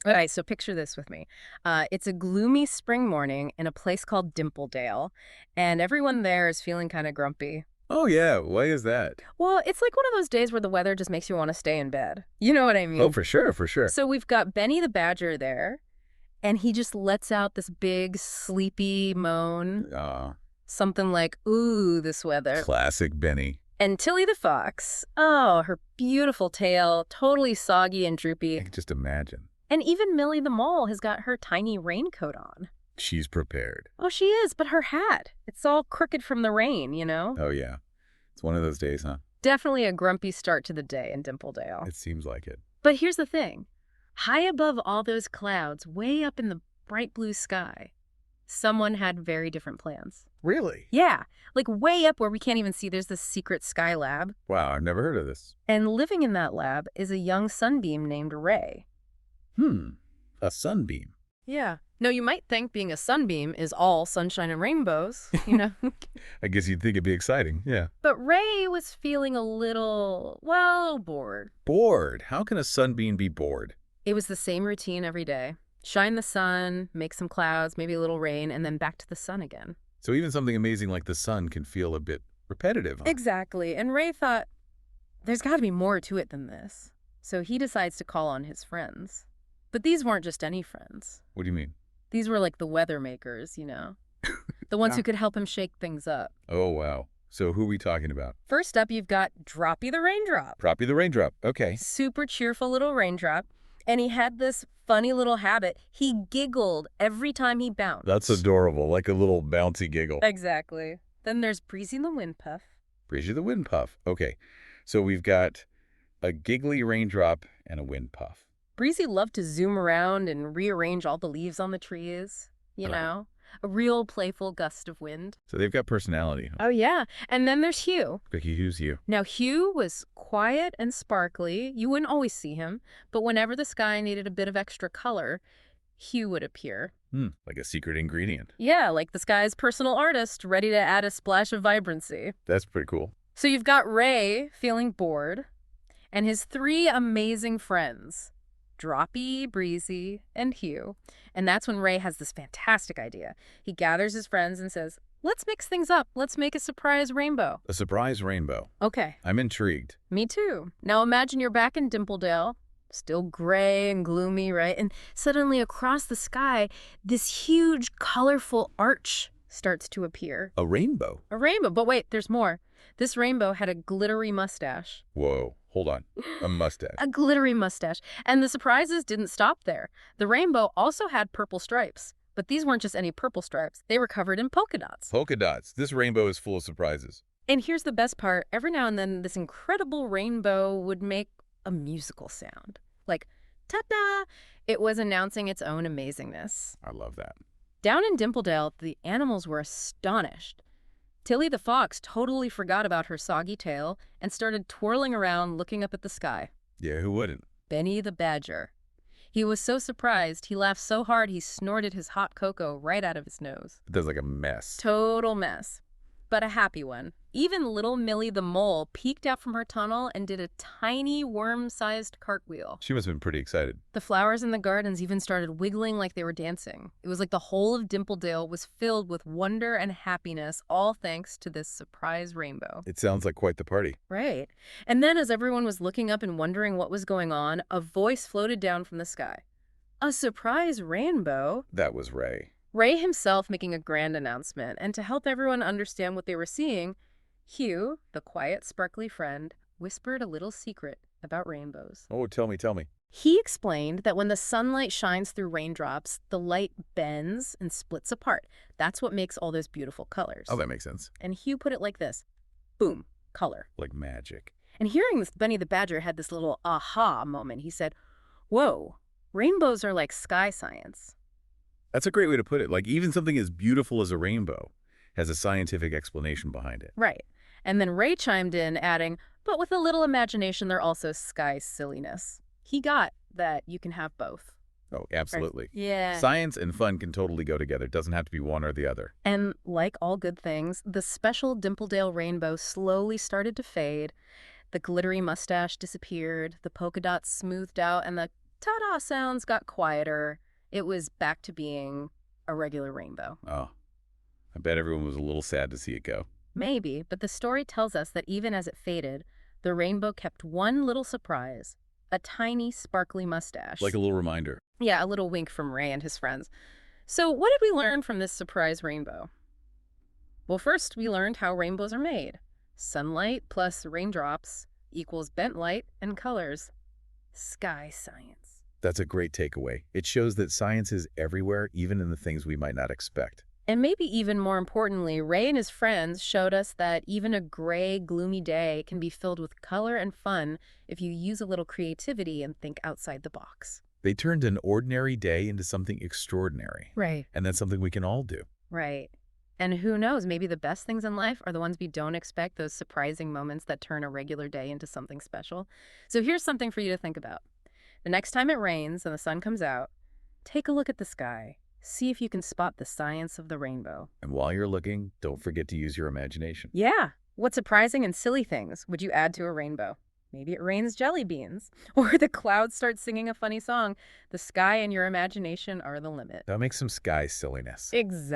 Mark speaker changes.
Speaker 1: All right, so picture this with me. It's a gloomy spring morning in a place called Dimpledale, and everyone there is feeling kind of grumpy.
Speaker 2: Oh, yeah. Why is that?
Speaker 1: Well, it's like one of those days where the weather just makes you want to stay in bed. You know what I
Speaker 2: Oh,
Speaker 1: mean?
Speaker 2: for sure, for sure.
Speaker 1: So we've got Benny the Badger there, and he just lets out this big, sleepy moan,
Speaker 2: Ah,
Speaker 1: something like, ooh, this weather.
Speaker 2: classic Benny.
Speaker 1: And Tilly the Fox, oh, her beautiful tail, totally soggy and
Speaker 2: I
Speaker 1: droopy.
Speaker 2: can just imagine.
Speaker 1: And even Millie the Mole has got her tiny raincoat on.
Speaker 2: She's prepared.
Speaker 1: Oh, she is, but her hat, it's all crooked from the rain, you know?
Speaker 2: Oh, yeah. It's one of those days, huh?
Speaker 1: Definitely a grumpy start to the day in Dimpledale.
Speaker 2: It seems like it.
Speaker 1: But here's the thing. High above all those clouds, way up in the bright blue sky, someone had very different plans.
Speaker 2: Really?
Speaker 1: Yeah, like way up where we can't even see, there's this secret sky lab.
Speaker 2: Wow, I've never heard of this.
Speaker 1: And living in that lab is a young sunbeam named Ray.
Speaker 2: A sunbeam.
Speaker 1: Yeah. No, you might think being a sunbeam is all sunshine and rainbows, you know?
Speaker 2: I guess you'd think it'd be exciting, yeah.
Speaker 1: But Ray was feeling a little, well, bored.
Speaker 2: Bored. How can a sunbeam be bored?
Speaker 1: It was the same routine every day. Shine the sun, make some clouds, maybe a little rain, and then back to the sun again.
Speaker 2: So even something amazing like the sun can feel a bit repetitive, huh?
Speaker 1: Exactly. And Ray thought, there's got to be more to it than this. So he decides to call on his friends. But these weren't just any friends.
Speaker 2: What do you mean?
Speaker 1: These were like the weather makers, you know? The ones who could help him shake things up.
Speaker 2: Oh, wow. So who are we talking about?
Speaker 1: First up, you've got Droppy the Raindrop.
Speaker 2: Droppy the Raindrop. Okay.
Speaker 1: Super cheerful little raindrop. And he had this funny little habit. He giggled every time he bounced.
Speaker 2: That's adorable, like a little bouncy giggle.
Speaker 1: Exactly. Then there's Breezy the Wind Puff.
Speaker 2: Breezy the Wind Puff. Okay. So we've got a giggly raindrop and a wind puff.
Speaker 1: Breezy loved to zoom around and rearrange all the leaves on the trees, you know? A real playful gust of wind.
Speaker 2: So they've got personality. Huh?
Speaker 1: Oh, yeah. And then there's Hugh.
Speaker 2: Vicky, who's you?
Speaker 1: Now, Hugh was quiet and sparkly. You wouldn't always see him, but whenever the sky needed a bit of extra color, Hugh would appear.
Speaker 2: Like a secret ingredient.
Speaker 1: Yeah, like the sky's personal artist, ready to add a splash of vibrancy.
Speaker 2: That's pretty cool.
Speaker 1: So you've got Ray feeling bored, and his three amazing friends, Droppy, Breezy, and Hugh. And that's when Ray has this fantastic idea. He gathers his friends and says, let's mix things up. Let's make a surprise rainbow.
Speaker 2: A surprise rainbow.
Speaker 1: Okay.
Speaker 2: I'm intrigued.
Speaker 1: Me too. Now imagine you're back in Dimpledale, still gray and gloomy, right? And suddenly across the sky, this huge, colorful arch starts to appear.
Speaker 2: A rainbow?
Speaker 1: A rainbow. But wait, there's more. This rainbow had a glittery mustache.
Speaker 2: Whoa. Hold on. A mustache.
Speaker 1: A glittery mustache. And the surprises didn't stop there. The rainbow also had purple stripes. But these weren't just any purple stripes. They were covered in polka dots.
Speaker 2: Polka dots. This rainbow is full of surprises.
Speaker 1: And here's the best part. Every now and then, this incredible rainbow would make a musical sound. Like, ta-da! It was announcing its own amazingness.
Speaker 2: I love that.
Speaker 1: Down in Dimpledale, the animals were astonished. Tilly the Fox totally forgot about her soggy tail and started twirling around looking up at the sky.
Speaker 2: Yeah, who wouldn't?
Speaker 1: Benny the Badger. He was so surprised, he laughed so hard he snorted his hot cocoa right out of his nose.
Speaker 2: It does like a mess.
Speaker 1: Total mess. But a happy one. Even little Millie the Mole peeked out from her tunnel and did a tiny worm-sized cartwheel.
Speaker 2: She must have been pretty excited.
Speaker 1: The flowers in the gardens even started wiggling like they were dancing. It was like the whole of Dimpledale was filled with wonder and happiness, all thanks to this surprise rainbow.
Speaker 2: It sounds like quite the party.
Speaker 1: Right. And then as everyone was looking up and wondering what was going on, a voice floated down from the sky. A surprise rainbow?
Speaker 2: That was Ray.
Speaker 1: Ray himself making a grand announcement, and to help everyone understand what they were seeing, Hugh, the quiet, sparkly friend, whispered a little secret about rainbows.
Speaker 2: Oh, tell me, tell me.
Speaker 1: He explained that when the sunlight shines through raindrops, the light bends and splits apart. That's what makes all those beautiful colors.
Speaker 2: Oh, that makes sense.
Speaker 1: And Hugh put it like this. Boom, color.
Speaker 2: Like magic.
Speaker 1: And hearing this, Benny the Badger had this little aha moment. He said, whoa, rainbows are like sky science.
Speaker 2: That's a great way to put it. Like, even something as beautiful as a rainbow has a scientific explanation behind it.
Speaker 1: Right. And then Ray chimed in, adding, but with a little imagination, they're also sky silliness. He got that you can have both.
Speaker 2: Oh, absolutely.
Speaker 1: Yeah.
Speaker 2: Science and fun can totally go together. It doesn't have to be one or the other.
Speaker 1: And like all good things, the special Dimpledale rainbow slowly started to fade. The glittery mustache disappeared, the polka dots smoothed out, and the ta-da sounds got quieter. It was back to being a regular rainbow.
Speaker 2: Oh, I bet everyone was a little sad to see it go.
Speaker 1: Maybe, but the story tells us that even as it faded, the rainbow kept one little surprise, a tiny, sparkly mustache.
Speaker 2: Like a little reminder.
Speaker 1: Yeah, a little wink from Ray and his friends. So what did we learn from this surprise rainbow? Well, first, we learned how rainbows are made. Sunlight plus raindrops equals bent light and colors. Sky science.
Speaker 2: That's a great takeaway. It shows that science is everywhere, even in the things we might not expect.
Speaker 1: And maybe even more importantly, Ray and his friends showed us that even a gray, gloomy day can be filled with color and fun if you use a little creativity and think outside the box.
Speaker 2: They turned an ordinary day into something extraordinary.
Speaker 1: Right.
Speaker 2: And that's something we can all do.
Speaker 1: Right. And who knows, maybe the best things in life are the ones we don't expect, those surprising moments that turn a regular day into something special. So here's something for you to think about. The next time it rains and the sun comes out, take a look at the sky. See if you can spot the science of the rainbow.
Speaker 2: And while you're looking, don't forget to use your imagination.
Speaker 1: Yeah. What surprising and silly things would you add to a rainbow? Maybe it rains jelly beans, or the clouds start singing a funny song. The sky and your imagination are the limit.
Speaker 2: That makes some sky silliness.
Speaker 1: Exactly.